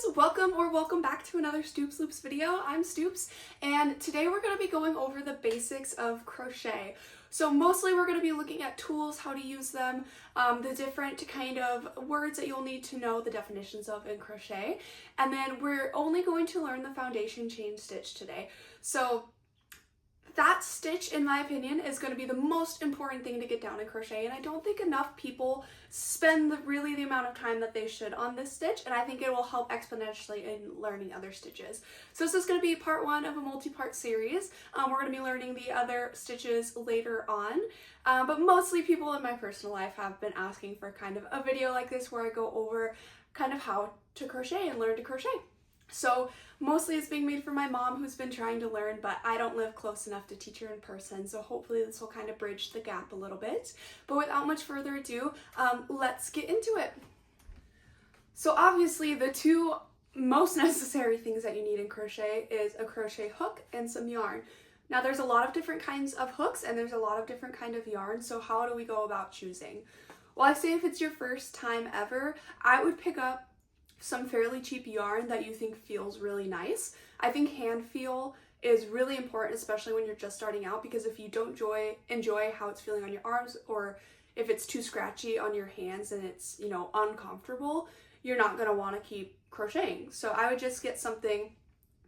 guys, welcome back to another Stoops Loops video. I'm Stoops, and today we're going to be going over the basics of crochet. So mostly we're going to be looking at tools, how to use them, the different kind of words that you'll need to know the definitions of in crochet, and then we're only going to learn the foundation chain stitch today. So that stitch, in my opinion, is going to be the most important thing to get down in crochet, and I don't think enough people spend the amount of time that they should on this stitch, and I think it will help exponentially in learning other stitches. So this is going to be part one of a multi-part series. We're going to be learning the other stitches later on, but mostly people in my personal life have been asking for kind of a video like this where I go over kind of how to crochet and learn to crochet. So mostly it's being made for my mom, who's been trying to learn, but I don't live close enough to teach her in person, so hopefully this will kind of bridge the gap a little bit. But without much further ado, let's get into it. So obviously the two most necessary things that you need in crochet is a crochet hook and some yarn. Now there's a lot of different kinds of hooks and there's a lot of different kind of yarn, so how do we go about choosing? Well, I say if it's your first time ever, I would pick up some fairly cheap yarn that you think feels really nice. I think hand feel is really important, especially when you're just starting out, because if you don't enjoy how it's feeling on your arms, or if it's too scratchy on your hands and it's, uncomfortable, you're not going to want to keep crocheting. So I would just get something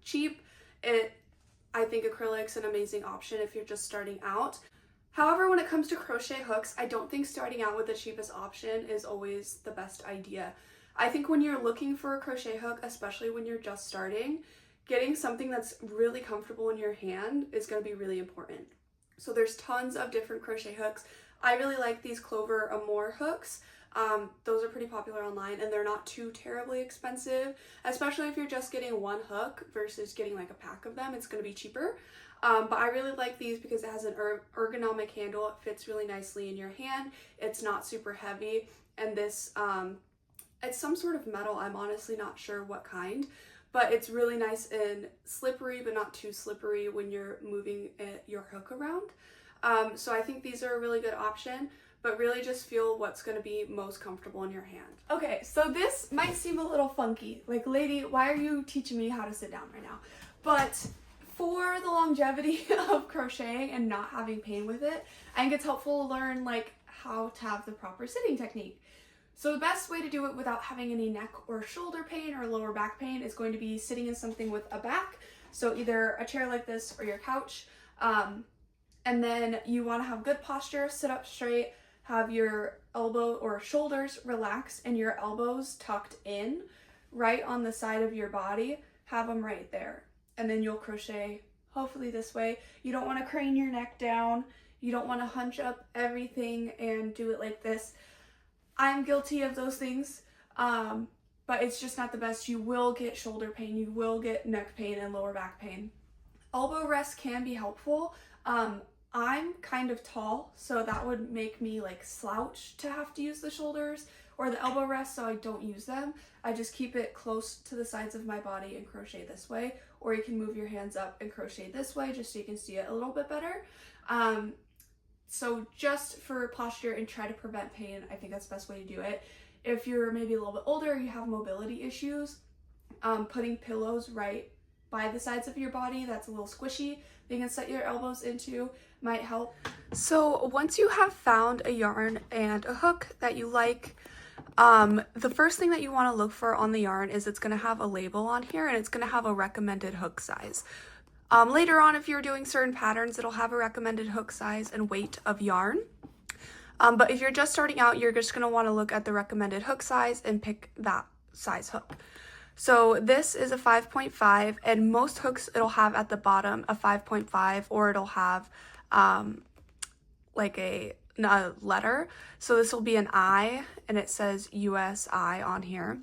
cheap. I think acrylic's an amazing option if you're just starting out. However, when it comes to crochet hooks, I don't think starting out with the cheapest option is always the best idea. I think when you're looking for a crochet hook, especially when you're just starting, getting something that's really comfortable in your hand is going to be really important. So there's tons of different crochet hooks. I really like these Clover Amour hooks. Those are pretty popular online and they're not too terribly expensive, especially if you're just getting one hook versus getting like a pack of them. It's going to be cheaper. But I really like these because it has an ergonomic handle. It fits really nicely in your hand. It's not super heavy, and this it's some sort of metal. I'm honestly not sure what kind, but it's really nice and slippery, but not too slippery when you're moving your hook around. So I think these are a really good option, but really just feel what's going to be most comfortable in your hand. Okay, so this might seem a little funky. Like, lady, why are you teaching me how to sit down right now? But for the longevity of crocheting and not having pain with it, I think it's helpful to learn like how to have the proper sitting technique. So the best way to do it without having any neck or shoulder pain or lower back pain is going to be sitting in something with a back. So either a chair like this or your couch. And then you want to have good posture, sit up straight, have your elbow or shoulders relaxed and your elbows tucked in right on the side of your body. Have them right there. And then you'll crochet hopefully this way. You don't want to crane your neck down. You don't want to hunch up everything and do it like this. I'm guilty of those things, but it's just not the best. You will get shoulder pain, you will get neck pain and lower back pain. Elbow rest can be helpful. I'm kind of tall, so that would make me like slouch to have to use the shoulders or the elbow rest, so I don't use them. I just keep it close to the sides of my body and crochet this way, or you can move your hands up and crochet this way just so you can see it a little bit better. So just for posture and try to prevent pain, I think that's the best way to do it. If you're maybe a little bit older, you have mobility issues, putting pillows right by the sides of your body that's a little squishy, that you can set your elbows into, might help. So once you have found a yarn and a hook that you like, the first thing that you want to look for on the yarn is it's going to have a label on here and it's going to have a recommended hook size. Later on, if you're doing certain patterns, it'll have a recommended hook size and weight of yarn. But if you're just starting out, you're just going to want to look at the recommended hook size and pick that size hook. So this is a 5.5, and most hooks it'll have at the bottom a 5.5, or it'll have like a letter. So this will be an I, and it says USI on here,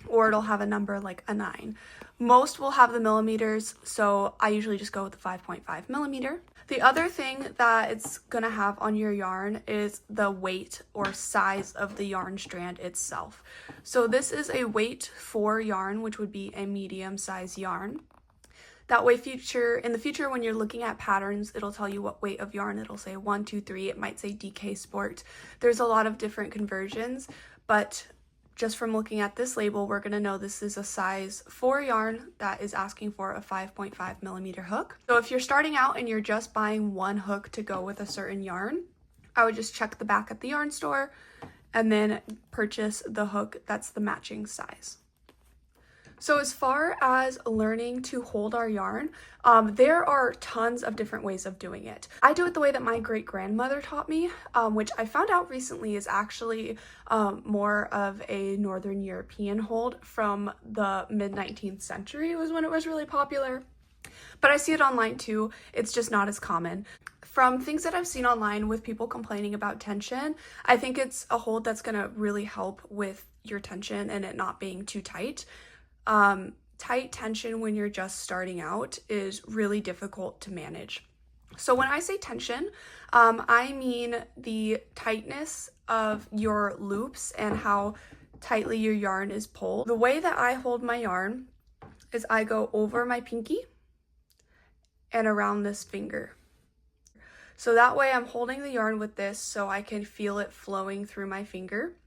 or it'll have a number like a 9. Most will have the millimeters, so I usually just go with the 5.5 millimeter. The other thing that it's gonna have on your yarn is the weight or size of the yarn strand itself. So this is a weight 4 yarn, which would be a medium size yarn. That way in the future when you're looking at patterns, it'll tell you what weight of yarn. It'll say 1, 2, 3, it might say DK Sport. There's a lot of different conversions, but just from looking at this label, we're going to know this is a size 4 yarn that is asking for a 5.5 millimeter hook. So if you're starting out and you're just buying one hook to go with a certain yarn, I would just check the back at the yarn store and then purchase the hook that's the matching size. So as far as learning to hold our yarn, there are tons of different ways of doing it. I do it the way that my great-grandmother taught me, which I found out recently is actually more of a Northern European hold from the mid-19th century was when it was really popular. But I see it online too. It's just not as common. From things that I've seen online with people complaining about tension, I think it's a hold that's going to really help with your tension and it not being too tight. Tight tension when you're just starting out is really difficult to manage. So when I say tension, I mean the tightness of your loops and how tightly your yarn is pulled. The way that I hold my yarn is I go over my pinky and around this finger. So that way I'm holding the yarn with this so I can feel it flowing through my finger.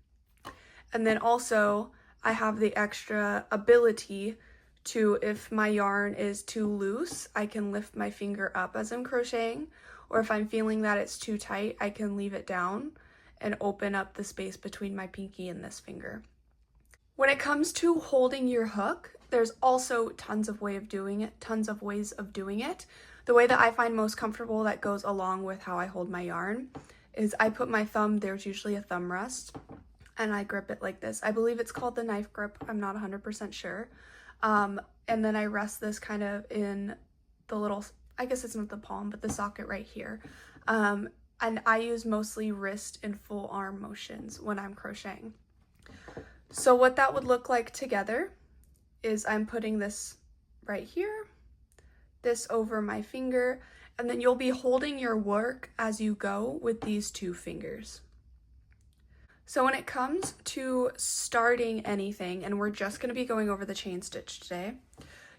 And then also I have the extra ability to, if my yarn is too loose, I can lift my finger up as I'm crocheting, or if I'm feeling that it's too tight, I can leave it down and open up the space between my pinky and this finger. When it comes to holding your hook, there's also tons of ways of doing it. The way that I find most comfortable that goes along with how I hold my yarn is I put my thumb, there's usually a thumb rest, and I grip it like this. I believe it's called the knife grip. I'm not 100% sure. And then I rest this kind of in the little, I guess it's not the palm, but the socket right here. And I use mostly wrist and full arm motions when I'm crocheting. So what that would look like together is I'm putting this right here, this over my finger, and then you'll be holding your work as you go with these two fingers. So when it comes to starting anything, and we're just going to be going over the chain stitch today,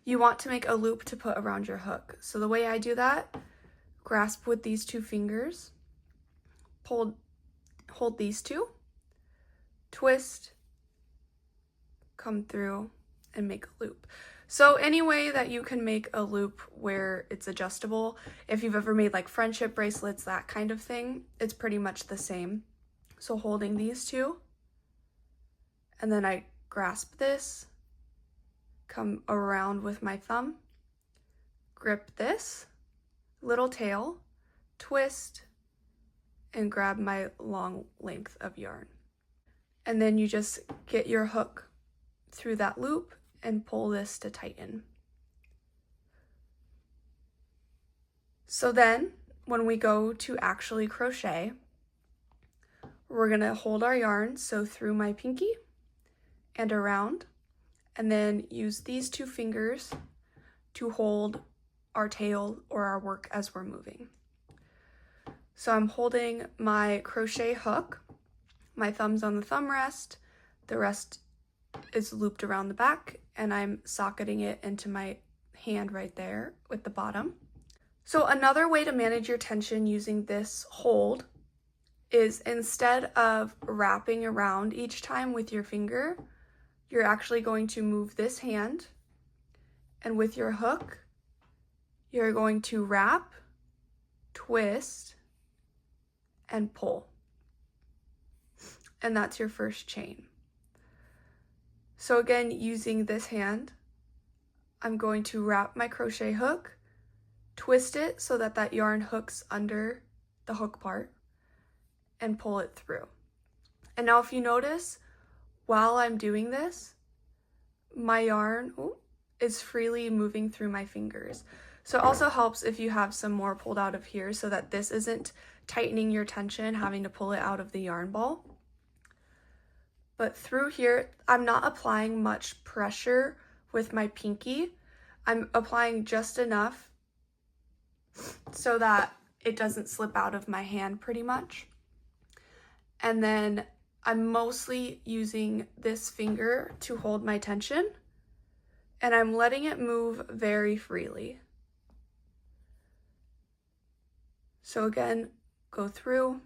you want to make a loop to put around your hook. So the way I do that, grasp with these two fingers, hold these two, twist, come through, and make a loop. So any way that you can make a loop where it's adjustable, if you've ever made like friendship bracelets, that kind of thing, it's pretty much the same. So holding these two, and then I grasp this, come around with my thumb, grip this, little tail, twist, and grab my long length of yarn. And then you just get your hook through that loop and pull this to tighten. So then when we go to actually crochet, we're gonna hold our yarn, so through my pinky and around, and then use these two fingers to hold our tail or our work as we're moving. So I'm holding my crochet hook, my thumb's on the thumb rest, the rest is looped around the back, and I'm socketing it into my hand right there with the bottom. So another way to manage your tension using this hold is instead of wrapping around each time with your finger, you're actually going to move this hand, and with your hook, you're going to wrap, twist, and pull. And that's your first chain. So again, using this hand, I'm going to wrap my crochet hook, twist it so that that yarn hooks under the hook part, and pull it through. And now if you notice, while I'm doing this, my yarn is freely moving through my fingers. So it also helps if you have some more pulled out of here so that this isn't tightening your tension, having to pull it out of the yarn ball. But through here, I'm not applying much pressure with my pinky. I'm applying just enough so that it doesn't slip out of my hand pretty much. And then I'm mostly using this finger to hold my tension, and I'm letting it move very freely. So again, go through,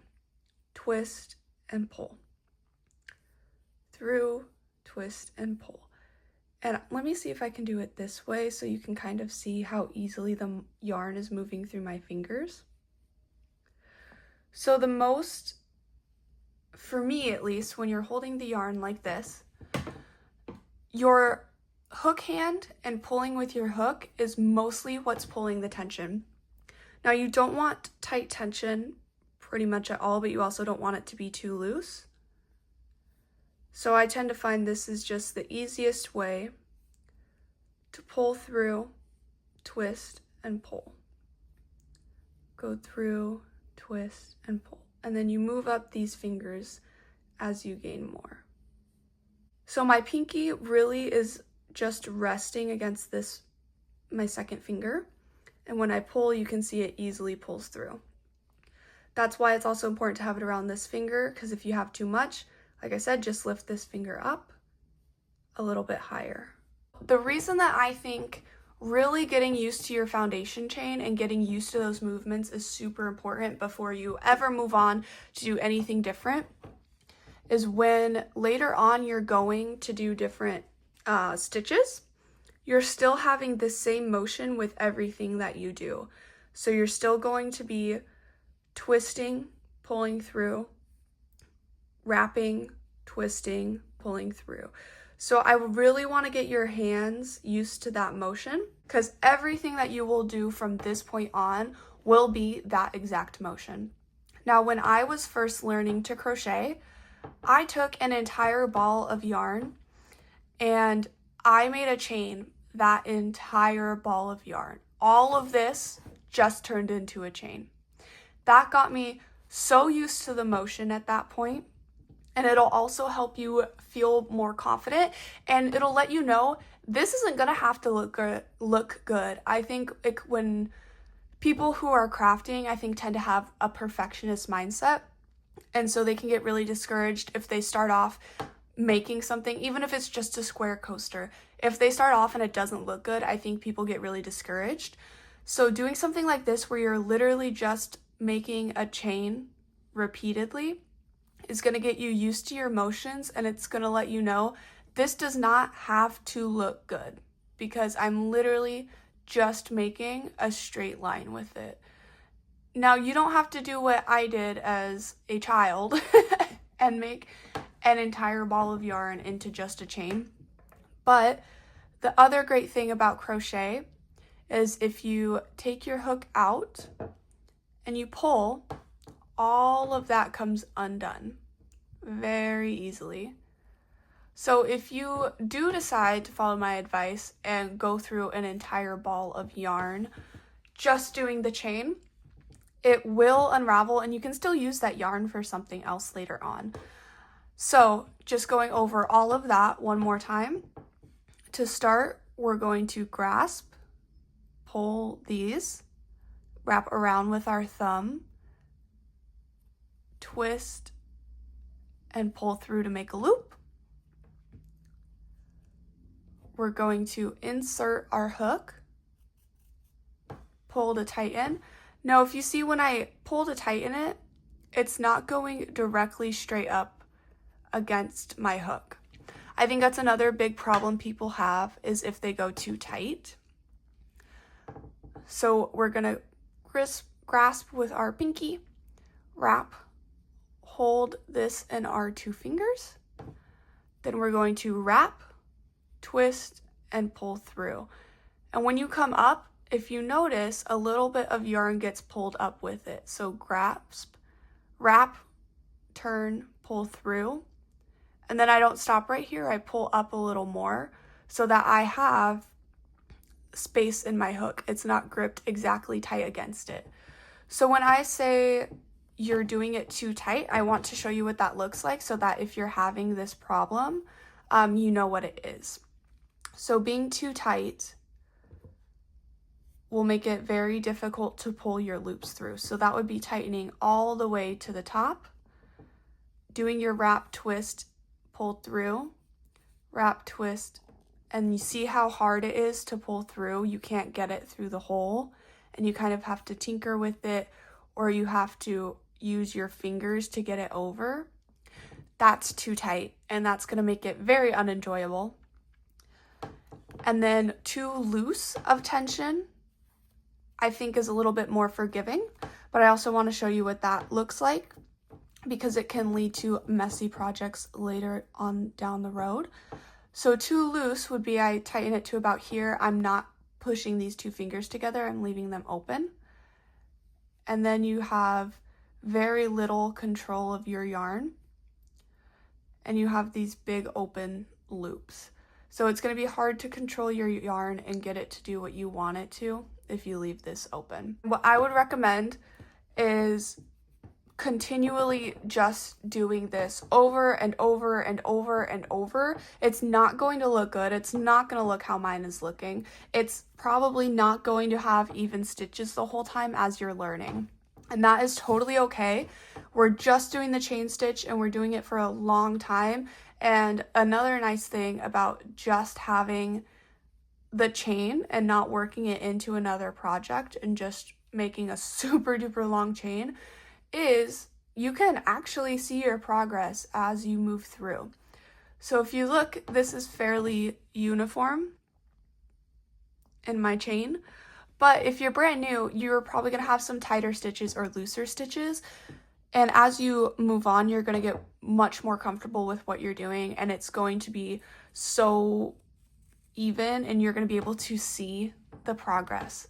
twist, and pull. Through, twist, and pull. And let me see if I can do it this way so you can kind of see how easily the yarn is moving through my fingers. So the most, for me at least, when you're holding the yarn like this, your hook hand and pulling with your hook is mostly what's pulling the tension. Now you don't want tight tension pretty much at all, but you also don't want it to be too loose. So I tend to find this is just the easiest way to pull through, twist, and pull. Go through, twist, and pull. And then you move up these fingers as you gain more. So my pinky really is just resting against this, my second finger. And when I pull, you can see it easily pulls through. That's why it's also important to have it around this finger, because if you have too much, like I said, just lift this finger up a little bit higher. The reason that I think really getting used to your foundation chain and getting used to those movements is super important before you ever move on to do anything different is when later on you're going to do different stitches, you're still having the same motion with everything that you do. So you're still going to be twisting, pulling through, wrapping, twisting, pulling through. So I really want to get your hands used to that motion, because everything that you will do from this point on will be that exact motion. Now, when I was first learning to crochet, I took an entire ball of yarn and I made a chain, that entire ball of yarn. All of this just turned into a chain. That got me so used to the motion at that point. And it'll also help you feel more confident, and it'll let you know this isn't gonna have to look good. I think when people who are crafting, I think, tend to have a perfectionist mindset, and so they can get really discouraged if they start off making something, even if it's just a square coaster. If they start off and it doesn't look good, I think people get really discouraged. So doing something like this where you're literally just making a chain repeatedly is going to get you used to your motions, and it's going to let you know this does not have to look good because I'm literally just making a straight line with it. Now, you don't have to do what I did as a child and make an entire ball of yarn into just a chain. But the other great thing about crochet is if you take your hook out and you pull, all of that comes undone very easily. So if you do decide to follow my advice and go through an entire ball of yarn just doing the chain, it will unravel and you can still use that yarn for something else later on. So just going over all of that one more time. To start, we're going to grasp, pull these, wrap around with our thumb, twist, and pull through to make a loop. We're going to insert our hook, pull to tighten. Now, if you see when I pull to tighten it, it's not going directly straight up against my hook. I think that's another big problem people have is if they go too tight. So we're gonna grasp with our pinky, wrap, hold this in our two fingers. Then we're going to wrap, twist, and pull through. And when you come up, if you notice, a little bit of yarn gets pulled up with it. So grasp, wrap, turn, pull through. And then I don't stop right here. I pull up a little more so that I have space in my hook. It's not gripped exactly tight against it. So when I say you're doing it too tight, I want to show you what that looks like so that if you're having this problem, you know what it is. So being too tight will make it very difficult to pull your loops through. So that would be tightening all the way to the top, doing your wrap, twist, pull through, wrap, twist, and you see how hard it is to pull through. You can't get it through the hole, and you kind of have to tinker with it, or you have to use your fingers to get it over. that's too tight, and that's going to make it very unenjoyable. And then too loose of tension, I think, is a little bit more forgiving, but I also want to show you what that looks like because it can lead to messy projects later on down the road. So too loose would be I tighten it to about here. I'm not pushing these two fingers together, I'm leaving them open. And then you have very little control of your yarn, and you have these big open loops. So it's going to be hard to control your yarn and get it to do what you want it to if you leave this open. What I would recommend is continually just doing this over and over and over and over. It's not going to look good. It's not going to look how mine is looking. It's probably not going to have even stitches the whole time as you're learning. And that is totally okay. We're just doing the chain stitch and we're doing it for a long time. And another nice thing about just having the chain and not working it into another project and just making a super duper long chain is you can actually see your progress as you move through. So if you look, this is fairly uniform in my chain, but if you're brand new, you're probably going to have some tighter stitches or looser stitches. And as you move on, you're going to get much more comfortable with what you're doing, and it's going to be so even, and you're going to be able to see the progress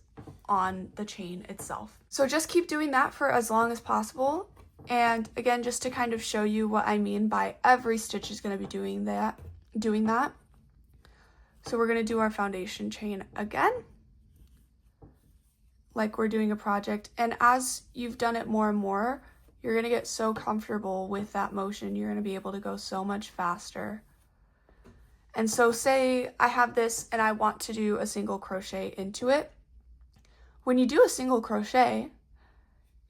on the chain itself. So just keep doing that for as long as possible. And again, just to kind of show you what I mean by every stitch is going to be doing that. So we're going to do our foundation chain again, like we're doing a project. And as you've done it more and more, you're going to get so comfortable with that motion. You're going to be able to go so much faster. And so say I have this and I want to do a single crochet into it. When you do a single crochet,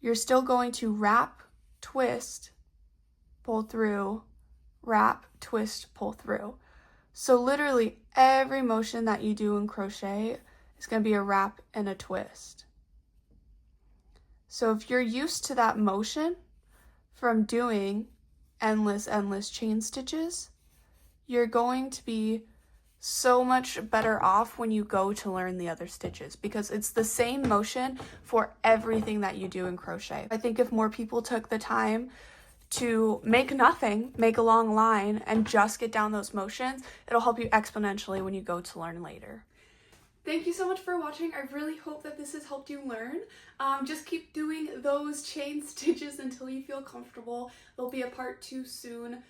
you're still going to wrap, twist, pull through, wrap, twist, pull through. So literally every motion that you do in crochet is going to be a wrap and a twist. So if you're used to that motion from doing endless chain stitches, you're going to be so much better off when you go to learn the other stitches because it's the same motion for everything that you do in crochet. I think if more people took the time to make nothing, make a long line, and just get down those motions, it'll help you exponentially when you go to learn later. Thank you so much for watching. I really hope that this has helped you learn. Just keep doing those chain stitches until you feel comfortable. There'll be a part 2 soon,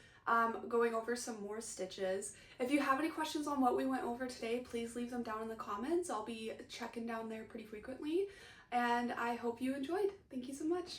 going over some more stitches. If you have any questions on what we went over today, please leave them down in the comments. I'll be checking down there pretty frequently, and I hope you enjoyed. Thank you so much.